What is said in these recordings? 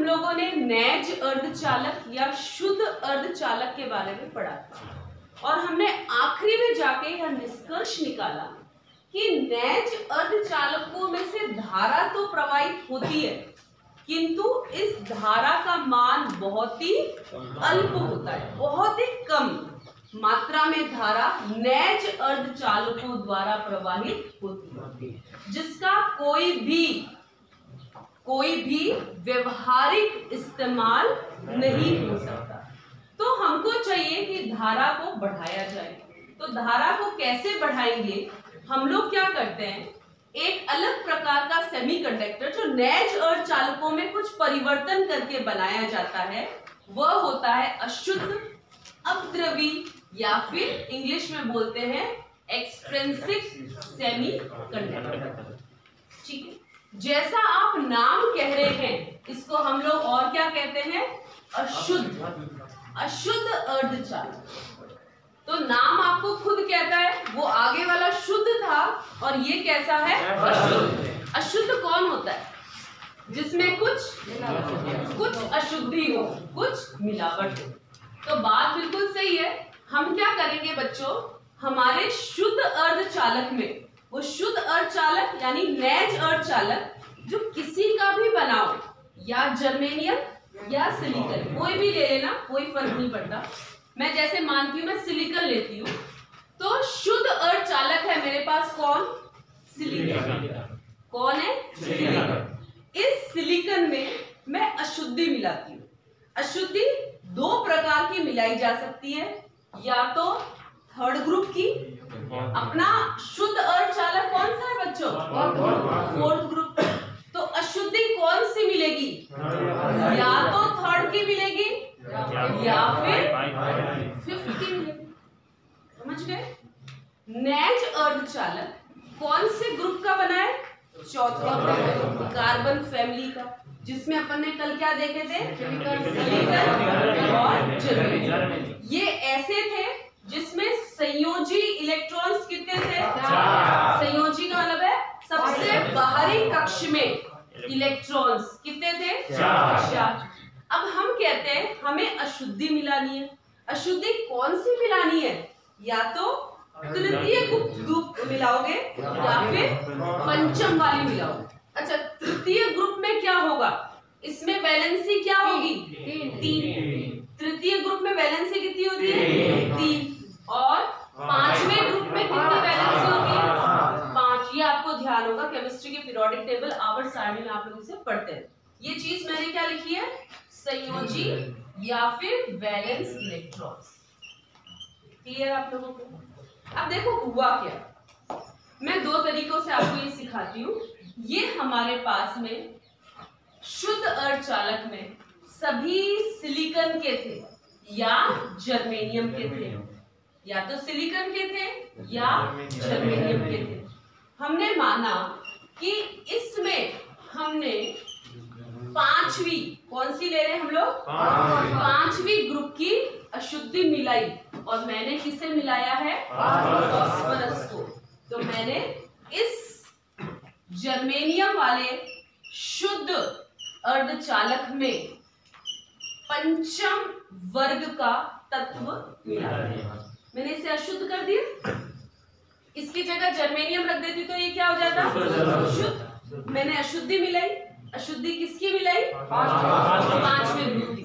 लोगों ने नैज अर्धचालक या शुद्ध अर्धचालक के बारे में पढ़ा था और हमने आखिरी में जाके यह निष्कर्ष निकाला कि नैज अर्धचालकों में से धारा तो प्रवाहित होती है, किंतु इस धारा का मान बहुत ही अल्प होता है, बहुत ही कम मात्रा में धारा नैज अर्धचालकों द्वारा प्रवाहित होती है, जिसका कोई भी व्यवहारिक इस्तेमाल नहीं हो सकता। तो हमको चाहिए कि धारा को बढ़ाया जाए। तो धारा को कैसे बढ़ाएंगे? हम लोग क्या करते हैं, एक अलग प्रकार का सेमीकंडक्टर जो नैज अर्धचालकों में कुछ परिवर्तन करके बनाया जाता है, वह होता है अशुद्ध अपद्रवी या फिर इंग्लिश में बोलते हैं एक्सट्रिंसिक सेमीकंडक्टर। ठीक है, जैसा आप नाम कह रहे हैं, इसको हम लोग और क्या कहते हैं? अशुद्ध अर्धचालक। तो नाम आपको खुद कहता है, वो आगे वाला शुद्ध था और ये कैसा है? अशुद्ध। अशुद्ध कौन होता है? जिसमें कुछ अशुद्धि हो, कुछ मिलावट हो। तो बात बिल्कुल सही है। हम क्या करेंगे बच्चों, हमारे शुद्ध अर्धचालक में, वो शुद्ध अर्धचालक यानी नैज अर्धचालक जो किसी का भी बनाओ, या जर्मेनियम या सिलिकॉन, कोई भी ले लेना, कोई फर्क नहीं पड़ता। मैं जैसे मानती हूँ, मैं सिलिकॉन लेती हूँ, तो शुद्ध अर्धचालक है मेरे पास कौन? सिलिकॉन। कौन है? सिलिकॉन। इस सिलिकॉन में मैं अशुद्धि मिलाती हूँ। अशुद्धि दो प्रकार की मिलाई जा सकती है, या तो थर्ड ग्रुप की, अपना शुद्ध अर्धचालक कौन सा है बच्चों? Fourth group. तो अशुद्धि कौन सी मिलेगी? या तो थर्ड की मिलेगी या फिर फिफ्थ की मिलेगी। समझ गए? नैज अर्धचालक कौन से ग्रुप का बना है? चौथा ग्रुप, कार्बन फैमिली का, जिसमें अपन ने कल क्या देखे थे? सिलिकॉन और जर्मेनियम। ये ऐसे थे जिसमें संयोजी इलेक्ट्रॉन्स कितने थे? संयोजी का मतलब है सबसे बाहरी कक्ष में इलेक्ट्रॉन्स कितने थे? 4। अब हम कहते हैं हमें अशुद्धि मिलानी है। अशुद्धि कौन सी मिलानी है? या तो तृतीय ग्रुप मिलाओगे या फिर पंचम वाली मिलाओगे। अच्छा, तृतीय ग्रुप में क्या होगा? इसमें वैलेंसी क्या होगी? 3। तृतीय ग्रुप में वैलेंसी कितनी होती है? 3। और पांचवें ग्रुप में कितनी वैलेंसी होती है? 5। ये आपको ध्यान होगा, केमिस्ट्री के पीरियोडिक टेबल आवर्त सारणी में आप लोग इसे पढ़ते हैं। ये चीज मैंने क्या लिखी है? संयोजी या फिर वैलेंस इलेक्ट्रॉन्स। क्लियर आप लोगों को? अब देखो हुआ क्या, मैं दो तरीकों से आपको ये सिखाती हूँ। ये हमारे पास में शुद्ध अर्धचालक में सभी सिलिकॉन के थे या जर्मेनियम के थे, या तो सिलिकॉन के थे या जर्मेनियम के थे। हमने माना कि इसमें हमने पांचवी, कौन सी ले रहे हैं हम लोग? पांचवी ग्रुप की अशुद्धि मिलाई, और मैंने किसे मिलाया है? फास्फोरस को। तो मैंने इस जर्मेनियम वाले शुद्ध अर्धचालक में पंचम वर्ग का तत्व मिला दिया। मैंने इसे अशुद्ध कर दिया। इसकी जगह जर्मेनियम रख देती तो ये क्या हो जाता? शुद्ध। मैंने अशुद्धि मिलाई। अशुद्धि किसकी मिलाई? पांचवें ग्रुप की।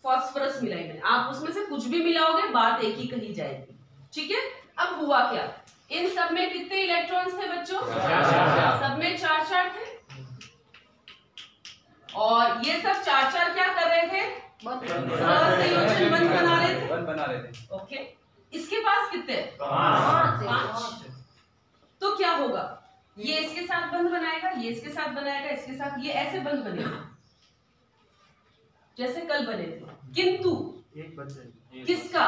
फास्फोरस मिलाई मैंने। आप उसमें से कुछ भी मिलाओगे, बात एक ही कही जाएगी। ठीक है? अब हुआ क्या, इन सब में कितने इलेक्ट्रॉन्स थे बच्चों? सब में 4 थे, और ये सब 4 क्या कर रहे थे? सहसंयोजन बंध बना रहे थे। ओके, इसके पास कितने? 5। तो क्या होगा, ये इसके साथ बंध बनाएगा, ये इसके साथ बनाएगा, इसके साथ, ये ऐसे बंध बनेगा जैसे कल बने थे, किंतु किसका?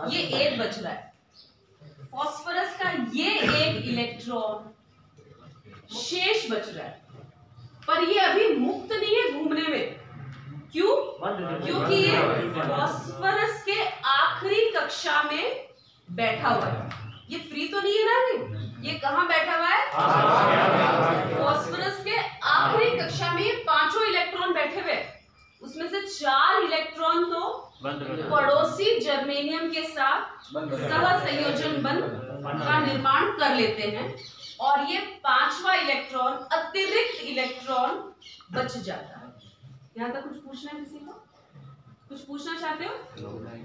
ये एक बच रहा है। फास्फोरस का ये एक इलेक्ट्रॉन शेष बच रहा है, पर ये अभी मुक्त नहीं है घूमने में। क्यों? क्योंकि ये फास्फोरस के आखिरी कक्षा में बैठा हुआ है। ये फ्री तो नहीं है ना, ये कहाँ बैठा हुआ है? फास्फोरस के आखिरी पड़ोसी जर्मेनियम के साथ सहसंयोजन बंध का निर्माण कर लेते हैं और ये पांचवा इलेक्ट्रॉन, अतिरिक्त इलेक्ट्रॉन बच जाता है। यहाँ तक कुछ पूछना है किसी को? कुछ पूछना चाहते हो?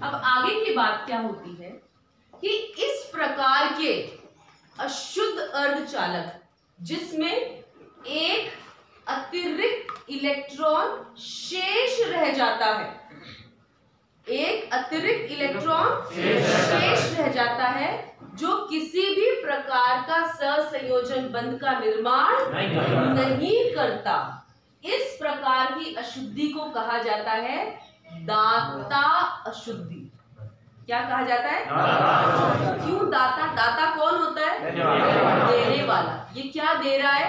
अब आगे की बात क्या होती है कि इस प्रकार के अशुद्ध अर्धचालक जिसमें एक अतिरिक्त इलेक्ट्रॉन शेष रह जाता है, एक अतिरिक्त इलेक्ट्रॉन शेष रह जाता है जो किसी भी प्रकार का सहसंयोजन बंध का निर्माण नहीं करता। इस प्रकार की अशुद्धि को कहा जाता है दाता अशुद्धि। क्या कहा जाता है? क्यों दाता? दाता कौन होता है? देने वाला। ये क्या दे रहा है?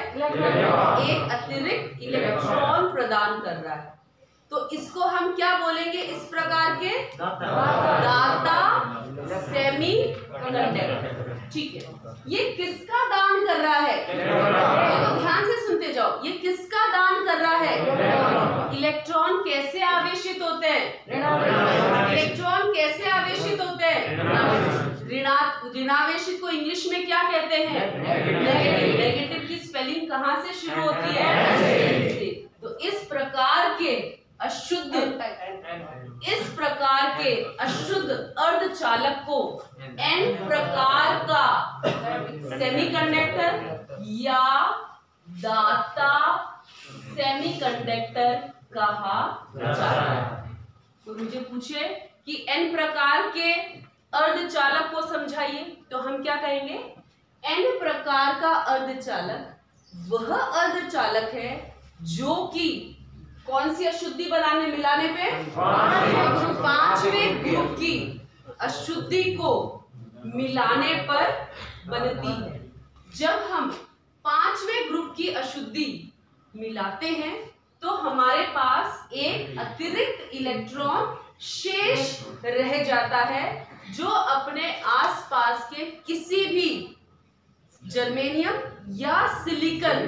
एक अतिरिक्त इलेक्ट्रॉन प्रदान कर रहा है। तो इसको हम क्या बोलेंगे? इस प्रकार के दाता सेमी कंडक्टर। ठीक है, ये किसका दान कर रहा है? तो ध्यान से सुनते जाओ, ये किसका दान कर रहा है? इलेक्ट्रॉन कैसे आवेशित होते हैं? इलेक्ट्रॉन कैसे आवेशित होते हैं? ऋणावेशित को इंग्लिश में क्या कहते हैं? नेगेटिव। नेगेटिव की स्पेलिंग कहाँ से शुरू होती है? तो इस प्रकार के अशुद्ध अर्धचालक को एन प्रकार का सेमीकंडक्टर या दाता सेमीकंडक्टर कहा जाता है। तो मुझे पूछे कि एन प्रकार के अर्धचालक को समझाइए, तो हम क्या कहेंगे? एन प्रकार का अर्धचालक वह अर्धचालक है जो कि कौन सी अशुद्धि बनाने मिलाने पे? पांचवें ग्रुप की अशुद्धि को मिलाने पर बनती है। जब हम पांचवें ग्रुप की अशुद्धि मिलाते हैं तो हमारे पास एक अतिरिक्त इलेक्ट्रॉन शेष रह जाता है जो अपने आसपास के किसी भी जर्मेनियम या सिलिकॉन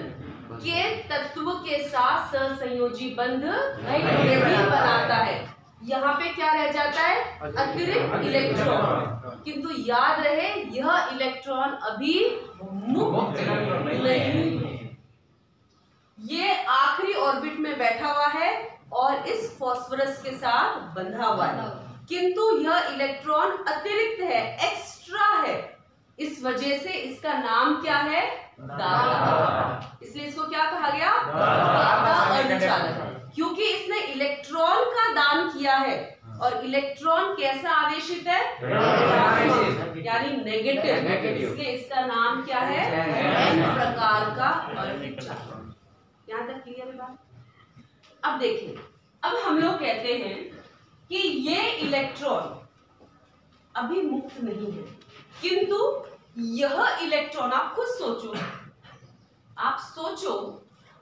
के तत्व के साथ सहसंयोजी बंध नहीं बनाता है। यहाँ पे क्या रह जाता है? अतिरिक्त इलेक्ट्रॉन। किंतु याद रहे यह इलेक्ट्रॉन अभी मुक्त नहीं है, ये आखिरी ऑर्बिट में बैठा हुआ है और इस फास्फोरस के साथ बंधा हुआ है, किंतु यह इलेक्ट्रॉन अतिरिक्त है, एक्स्ट्रा है। इस वजह से इसका नाम क्या है? दाता। इसलिए इसको क्या कहा गया? दाता अर्धचालक, क्योंकि इसने इलेक्ट्रॉन का दान किया है और इलेक्ट्रॉन कैसा आवेशित है? यानी नेगेटिव। इसलिए इसका नाम क्या है? एन प्रकार का अर्धचालक। यहाँ तक क्लियर है बात? अब देखिए, अब हम लोग कहते हैं कि ये इलेक्ट्रॉन अभी मुक्त नहीं है, किंतु यह इलेक्ट्रॉन, आप खुद सोचो, आप सोचो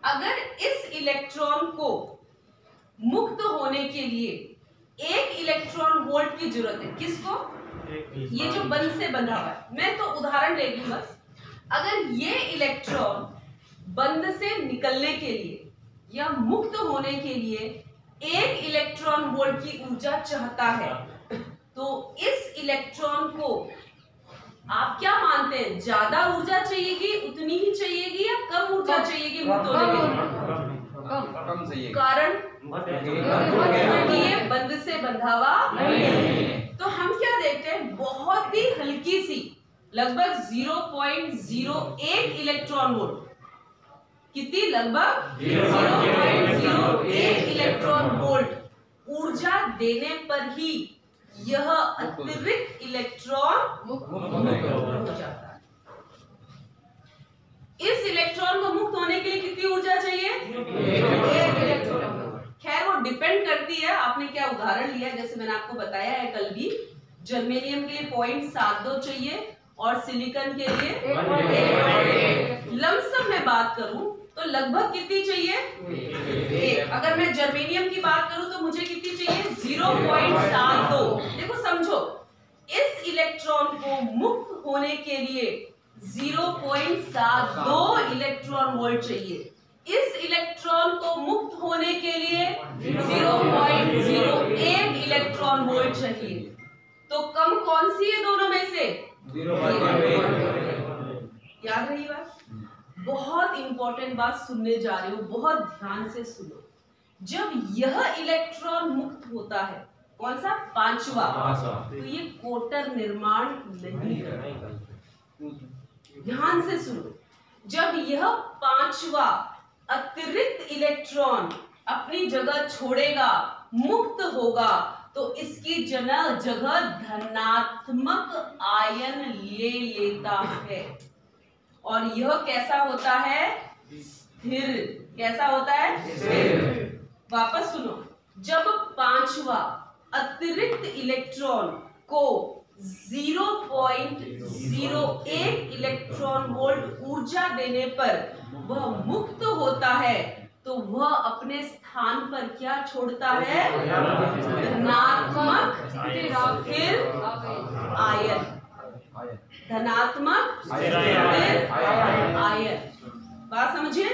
अगर इस इलेक्ट्रॉन को मुक्त होने के लिए एक इलेक्ट्रॉन वोल्ट की जरूरत है। किसको? ये जो बंध से बंधा हुआ है। मैं तो उदाहरण लेगी बस। अगर ये इलेक्ट्रॉन बंध से निकलने के लिए या मुक्त होने के लिए एक इलेक्ट्रॉन वोल्ट की ऊर्जा चाहता है, तो इस इलेक्ट्रॉन को आप क्या मानते हैं? ज्यादा ऊर्जा चाहिएगी, उतनी ही चाहिएगी या कम ऊर्जा चाहिएगी मुक्त होने के लिए? कम चाहिए। कारण ये बंध से बंधा हुआ नहीं है। तो हम क्या देखते हैं? बहुत ही हल्की सी, लगभग 0.01 इलेक्ट्रॉन वोल्ट। कितनी? लगभग 0.01 इलेक्ट्रॉन वोल्ट ऊर्जा देने पर ही यह अतिरिक्त इलेक्ट्रॉन मुक्त हो जाता है। इस इलेक्ट्रॉन को मुक्त होने के लिए कितनी ऊर्जा चाहिए? एक इलेक्ट्रॉन। खैर वो डिपेंड करती है, आपने क्या उदाहरण लिया, जैसे मैंने आपको बताया है कल भी, जर्मेनियम के लिए 0.72 चाहिए और सिलिकॉन के लिए 1. लमसम में बात करूं तो लगभग कितनी चाहिए? 1. अगर मैं जर्मेनियम की बात करूं तो मुझे कितनी चाहिए? 0.72। देखो समझो, इस इलेक्ट्रॉन को मुक्त होने के लिए 0.72 इलेक्ट्रॉन वोल्ट चाहिए। इस इलेक्ट्रॉन को मुक्त होने के लिए 0.01 इलेक्ट्रॉन वोल्ट चाहिए। तो कम कौन सी है दोनों में से? 0.01। याद रही बात? बहुत इंपॉर्टेंट बात सुनने जा रहे हो, बहुत ध्यान से सुनो। जब यह इलेक्ट्रॉन मुक्त होता है, कौन सा? पांचवा, तो ये कोटर निर्माण नहीं करता। ध्यान से सुनो। जब यह पांचवा अतिरिक्त इलेक्ट्रॉन अपनी जगह छोड़ेगा, मुक्त होगा, तो इसकी जगह धनात्मक आयन ले लेता है। और यह कैसा होता है? स्थिर। कैसा होता है? स्थिर। वापस सुनो। जब पांचवा अतिरिक्त इलेक्ट्रॉन को 0.01 इलेक्ट्रॉन वोल्ट ऊर्जा देने पर वह मुक्त होता है, तो वह अपने स्थान पर क्या छोड़ता है? धनात्मक स्थिर आयन। धनात्मक स्थिर आयन। बात समझिए।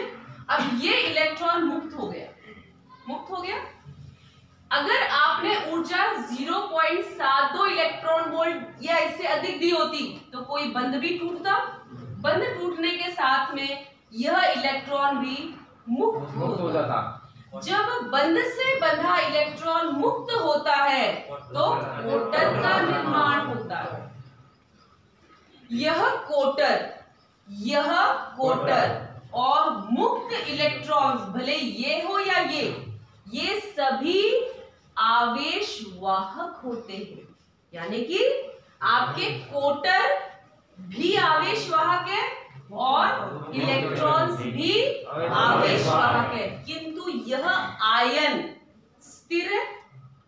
अब ये इलेक्ट्रॉन मुक्त हो गया। मुक्त हो गया। अगर आपने ऊर्जा 0.72 इलेक्ट्रॉन वोल्ट या इससे अधिक दी होती तो कोई बंध भी टूटता। बंध टूटने के साथ में यह इलेक्ट्रॉन भी मुक्त हो जाता। जब बंध से बंधा इलेक्ट्रॉन मुक्त होता है तो कोटर का निर्माण होता है। यह कोटर और मुक्त इलेक्ट्रॉन्स, भले ये हो या ये सभी आवेश वाहक होते हैं। यानी कि आपके कोटर भी आवेश वाहक है और इलेक्ट्रॉन्स भी आवेश वाहक है, किंतु यह आयन स्थिर है,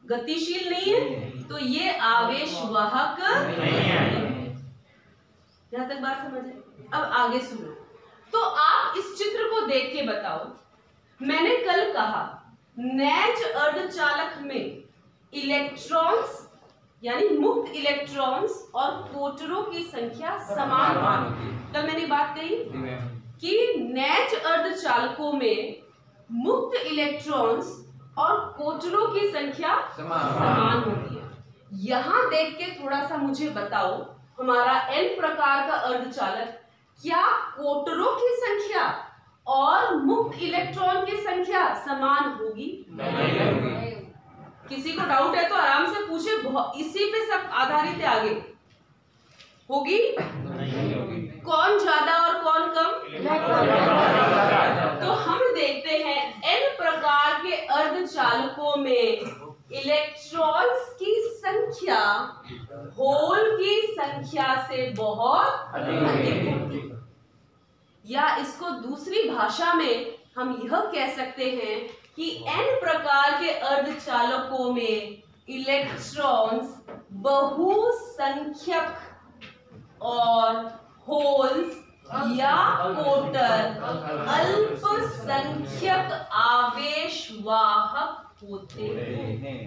गतिशील नहीं है, तो ये आवेश वाहक नहीं है। यहां तक बात समझ है? अब आगे सुनो। तो आप इस चित्र को देख के बताओ। मैंने कल कहा नेज अर्धचालक में इलेक्ट्रॉन्स यानी मुक्त इलेक्ट्रॉन्स और कोटरों की संख्या समान होती है। कल मैंने बात कही कि नेज अर्धचालकों में मुक्त इलेक्ट्रॉन्स और कोटरों की संख्या समान होती है। यहां देख के थोड़ा सा मुझे बताओ, हमारा N प्रकार का अर्धचालक, क्या कोटरों की संख्या और मुक्त इलेक्ट्रॉन की संख्या समान होगी? नहीं। किसी को डाउट है तो आराम से पूछे, इसी पे सब आधारित है। आगे होगी? नहीं होगी। कौन ज्यादा और कौन कम? तो हम देखते हैं N प्रकार के अर्धचालकों में इलेक्ट्रॉन्स की संख्या होल की संख्या से बहुत अधिक होती है। या इसको दूसरी भाषा में हम यह कह सकते हैं कि N प्रकार के अर्धचालकों में इलेक्ट्रॉन्स बहुसंख्यक और होल्स या कोटर अल्पसंख्यक आवेश वाहक होते हैं।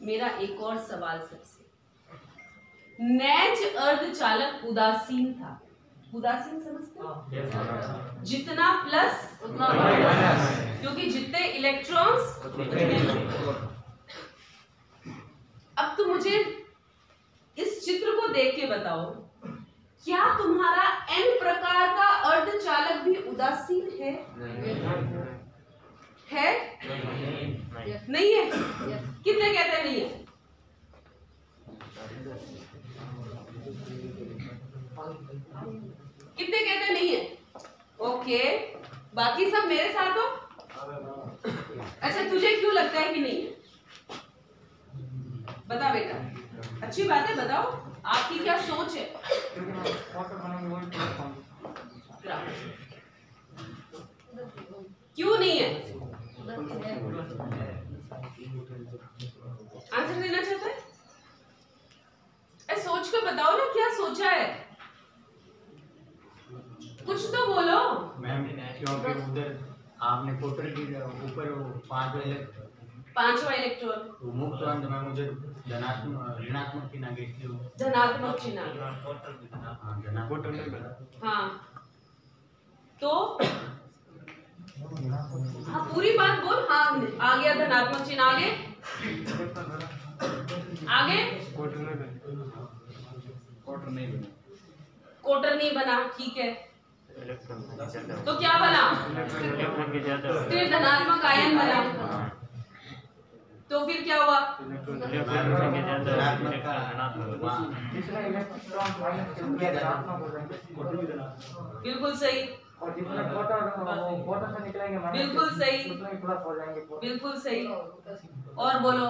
मेरा एक और सवाल सबसे, नेज अर्धचालक उदासीन था। उदासीन समझते हो? जितना प्लस उतना माइनस, क्योंकि जितने इलेक्ट्रॉन्स उतने। अब तो मुझे इस चित्र को देख के बताओ, क्या तुम्हारा N प्रकार का अर्धचालक भी उदासीन है? है? नहीं है? कितने कहते हैं नहीं है? कितने कहते हैं नहीं है? ओके, बाकी सब मेरे साथ हो। अच्छा, तुझे क्यों लगता है कि नहीं है? बता बेटा, अच्छी बात है, बताओ आपकी क्या सोच है? क्यों नहीं है? आंसर देना चाहता है? सोच कर बताओ ना, क्या सोचा है? कुछ तो बोलो मैम। क्योंकि उधर आपने कोटर की ऊपर पांचवा इलेक्ट्रॉन मुक्त अंत में मुझे ऋणात्मक चिन्ह धनात्मक चिन्ह। हाँ, तो हाँ पूरी बात बोल। हाँ आ गया धनात्मक चिन्ह, आगे आगे कोटर नहीं बना, ठीक है। तो क्या बना? फिर धनात्मक आयन बना। तो फिर क्या हुआ? बिल्कुल सही, बिल्कुल सही, बिल्कुल सही। और बोलो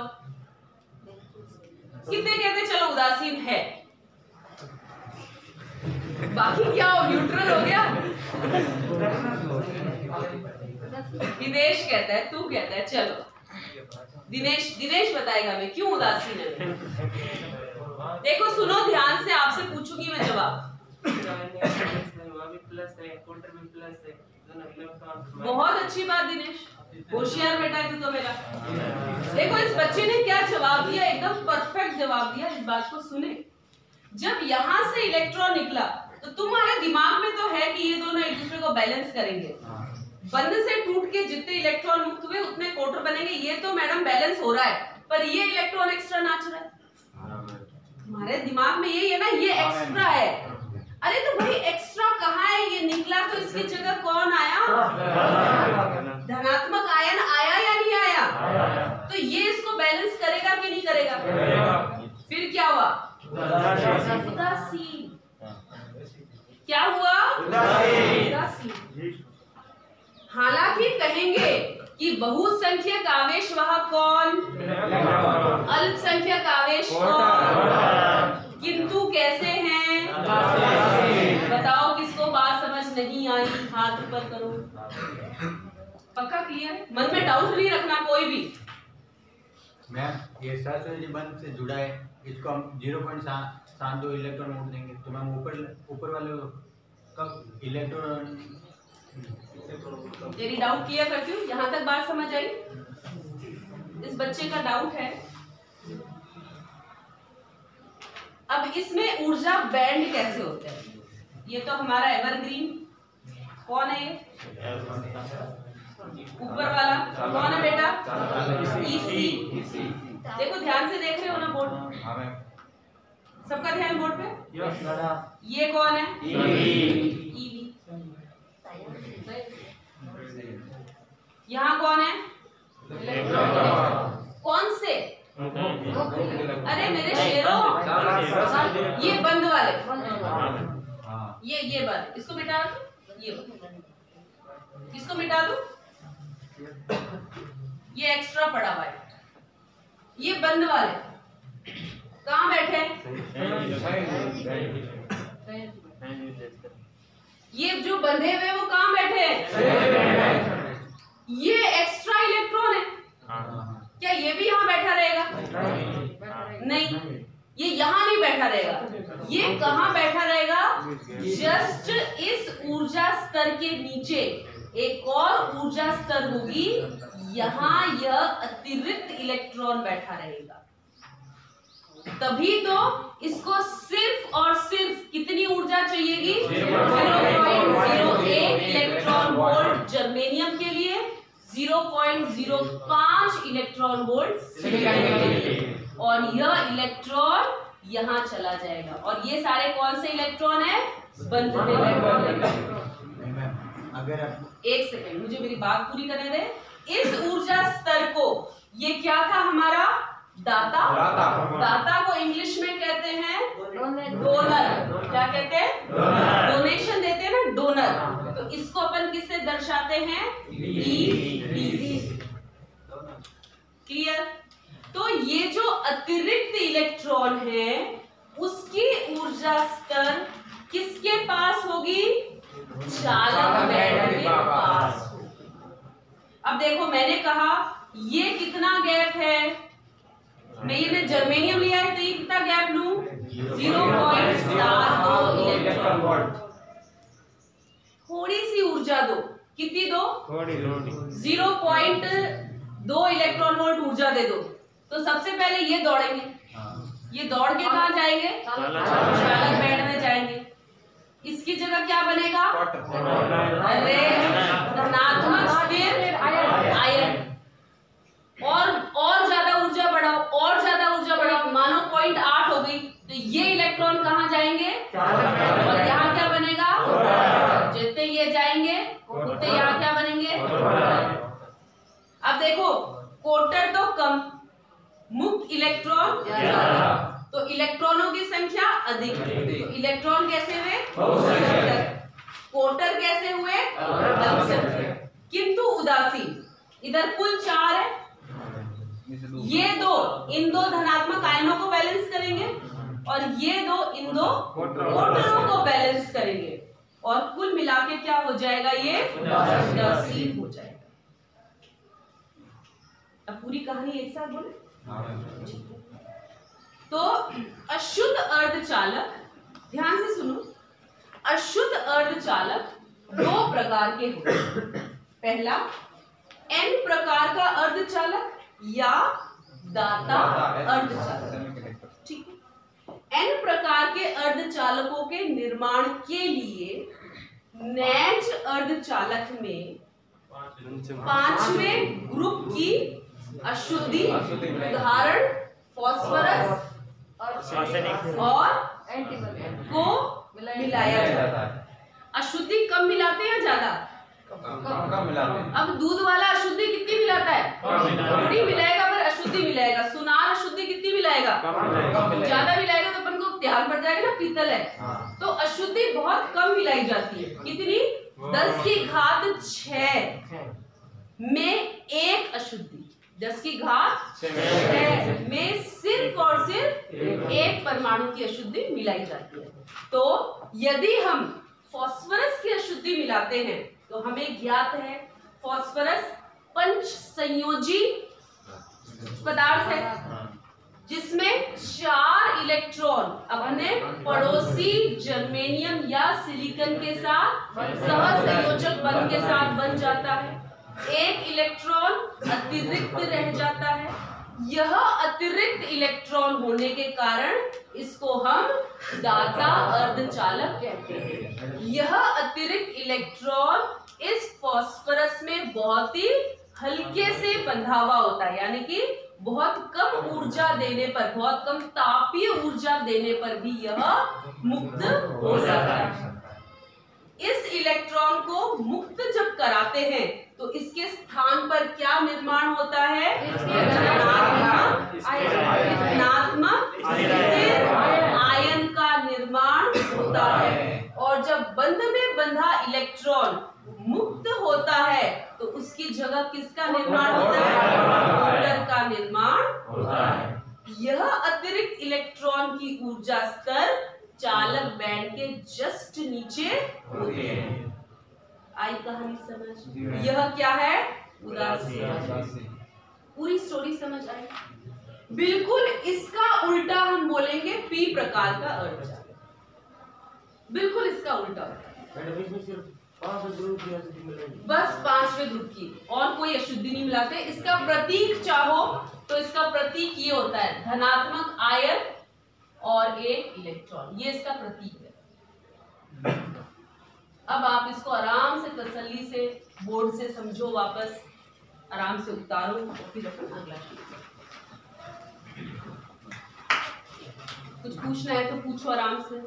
कितने कहते चलो उदासीन है, बाकी क्या हो, न्यूट्रल हो गया। दिनेश कहता है, तू कहता है, चलो दिनेश बताएगा मैं क्यों उदासीन है। देखो सुनो ध्यान से, आपसे पूछूंगी मैं जवाब। बहुत अच्छी बात दिनेश, होशियार बेटा है तू तो मेरा। देखो इस बच्चे ने क्या जवाब दिया, एकदम परफेक्ट जवाब दिया। इस बात को सुने, जब यहाँ से इलेक्ट्रॉन निकला तो तुम्हारे दिमाग में तो है कि ये दोनों एक दूसरे को बैलेंस करेंगे। बंद से टूट के जितने इलेक्ट्रॉन मुक्त हुए उतने कोटर बनेंगे। ये तो मैडम बैलेंस हो रहा है, पर ये इलेक्ट्रॉन एक्स्ट्रा नाच रहा है। हमारे दिमाग में यही है ना, ये एक्स्ट्रा है। अरे तो भाई एक्स्ट्रा कहाँ है? ये निकला तो इसकी जगह कौन आया? धनात्मक आयन आया या नहीं आया? तो ये इसको बैलेंस करेगा कि नहीं करेगा? फिर क्या हुआ? उदासीन। क्या हुआ? उदासीन। हालांकि कहेंगे कि बहुसंख्यक आवेश वाहक कौन, अल्पसंख्यक आवेश कौन, किंतु कैसे हैं? बताओ किसको बात समझ नहीं आई, हाथ ऊपर करो। पक्का क्लियर? मन में डाउट नहीं रखना कोई भी। मैम ये सहसंयोजी बंध से जुड़ा है, इसको हम 0.72 इलेक्ट्रॉन वोल्ट देंगे तो मैम ऊपर वाले कब इलेक्ट्रॉन। तेरी डाउट क्लियर करती हूँ, यहाँ तक बात समझ आई? इस बच्चे का डाउट है। अब इसमें ऊर्जा बैंड कैसे होते हैं? ये तो हमारा एवरग्रीन, कौन है ये? ऊपर वाला कौन है बेटा? ईसी। देखो ध्यान से देख रहे हो ना बोर्ड? सबका ध्यान बोर्ड पे। ये कौन है? ईवी। यहाँ कौन है? कौन से? अरे मेरे शेरों, ये बंद वाले, ये बंद, इसको मिटा दो। ये बंद, इसको मिटा दो। ये एक्स्ट्रा पड़ा हुआ है। ये बंद वाले कहाँ बैठे? ये जो बंधे हुए वो कहाँ बैठे? ये एक्स्ट्रा इलेक्ट्रॉन है, क्या ये भी यहाँ बैठा रहेगा? नहीं, ये यहाँ नहीं बैठा रहेगा। ये कहाँ बैठा रहेगा? जस्ट इस ऊर्जा स्तर के नीचे एक और ऊर्जा स्तर होगी, यहाँ यह अतिरिक्त इलेक्ट्रॉन बैठा रहेगा। तभी तो इसको सिर्फ और सिर्फ कितनी ऊर्जा चाहिएगी? 0.01 इलेक्ट्रॉन वोल्ट जर्मेनियम के लिए, 0.05 इलेक्ट्रॉन वोल्ट सिलिकॉन के लिए, और यह इलेक्ट्रॉन यहाँ चला जाएगा। और ये सारे कौन से इलेक्ट्रॉन है? बंध में इलेक्ट्रॉन। अगर एक सेकेंड मुझे मेरी बात पूरी करने दे। इस ऊर्जा स्तर को, ये क्या था हमारा? दाता। दाता को इंग्लिश में कहते हैं डोनर। क्या कहते हैं? डोनेशन देते हैं ना, डोनर। तो इसको अपन किससे दर्शाते हैं? क्लियर? तो ये जो अतिरिक्त इलेक्ट्रॉन है उसकी ऊर्जा स्तर किसके पास होगी? चालक बैंड के पास। अब देखो मैंने कहा ये कितना गैप है? मैं ये जर्मेनियम लिया है तो ये कितना गैप लूं? 0.72 इलेक्ट्रॉन वोल्ट। थोड़ी सी ऊर्जा दो, कितनी दो? 0.2 इलेक्ट्रॉन वोल्ट ऊर्जा दे दो तो सबसे पहले ये दौड़ेंगे। ये दौड़ के कहाँ जाएंगे? चालक बैंड में जाएंगे। इसकी जगह क्या बनेगा? अरे धनात्मक स्थिर आयन। और ज्यादा ऊर्जा बढ़ाओ, और ज्यादा ऊर्जा बढ़ाओ, मानो 0.8 हो गई, तो ये इलेक्ट्रॉन कहाँ जाएंगे? और यहाँ क्या बनेगा? जितने ये जाएंगे उतने यहाँ क्या बनेंगे? अब देखो, कोटर तो कम, मुक्त इलेक्ट्रॉन ज्यादा, तो इलेक्ट्रॉनों की संख्या अधिक। तो इलेक्ट्रॉन कैसे हुए? कोटर कैसे हुए? अल्पसंख्यक। किंतु उदासीन, इधर कुल 4 है, ये दो इन दो धनात्मक आयनों को बैलेंस करेंगे और ये दो इन दो कोटरों को बैलेंस करेंगे, और कुल मिला के क्या हो जाएगा? ये उदासीन हो जाएगा। अब पूरी कहानी एक साथ बोले। तो अशुद्ध अर्धचालक, ध्यान से सुनो, अशुद्ध अर्धचालक 2 प्रकार के होते हैं। पहला, N प्रकार का अर्धचालक या दाता अर्धचालक। ठीक है। N प्रकार के अर्धचालकों के निर्माण के लिए नैज अर्धचालक में 5वें ग्रुप की अशुद्धि, उदाहरण फॉस्फोरस और को मिलाया जाता है। अशुद्धि कम मिलाते हैं ज्यादा? कम मिलाते हैं। अब दूध वाला अशुद्धि कितनी मिलाता है? थोड़ी मिलाएगा, पर अशुद्धि मिलाएगा। सुनार अशुद्धि कितनी मिलाएगा? ज्यादा मिलाएगा तो अपन को त्याग पड़ जाएगा ना, पीतल है। तो अशुद्धि बहुत कम मिलाई जाती है। कितनी? 10 की घात 6 में 1 अशुद्धि, 10 की घात 6 में सिर्फ और सिर्फ 1 परमाणु की अशुद्धि मिलाई जाती है। तो यदि हम फॉस्फोरस की अशुद्धि मिलाते हैं तो हमें ज्ञात है फॉस्फोरस पंच संयोजी पदार्थ है, जिसमें 4 इलेक्ट्रॉन अपने पड़ोसी जर्मेनियम या सिलिकॉन के साथ सहसंयोजक बंध के साथ बन जाता है। 1 इलेक्ट्रॉन अतिरिक्त रह जाता है। यह अतिरिक्त इलेक्ट्रॉन होने के कारण इसको हम दाता अर्धचालक कहते हैं। यह अतिरिक्त इलेक्ट्रॉन इस फॉस्फोरस में बहुत ही हल्के से बंधा हुआ होता है, यानी कि बहुत कम ऊर्जा देने पर, बहुत कम तापीय ऊर्जा देने पर भी यह मुक्त हो सकता है। इस इलेक्ट्रॉन को मुक्त जब कराते हैं तो इसके स्थान पर क्या निर्माण होता है? ऋणात्मक स्थिर आयन का निर्माण होता है। और जब बंध में बंधा इलेक्ट्रॉन मुक्त होता है तो उसकी जगह किसका निर्माण होता है? कोटर का निर्माण होता है। यह अतिरिक्त इलेक्ट्रॉन की ऊर्जा स्तर चालक बैंड के जस्ट नीचे होते हैं। आई कहानी समझ? यह क्या है? उदासीन। पूरी स्टोरी समझ आई? बिल्कुल इसका उल्टा हम बोलेंगे पी प्रकार का अर्धचालक, बिल्कुल इसका उल्टा होता है। बस 5वें ग्रुप की, और कोई अशुद्धि नहीं मिलाते। इसका प्रतीक चाहो तो इसका प्रतीक ये होता है धनात्मक आयन और 1 इलेक्ट्रॉन, ये इसका प्रतीक है। अब आप इसको आराम से तसल्ली से बोर्ड से समझो, वापस आराम से उतारो और फिर अपन अगला शुरू करो। कुछ पूछना है तो पूछो आराम से।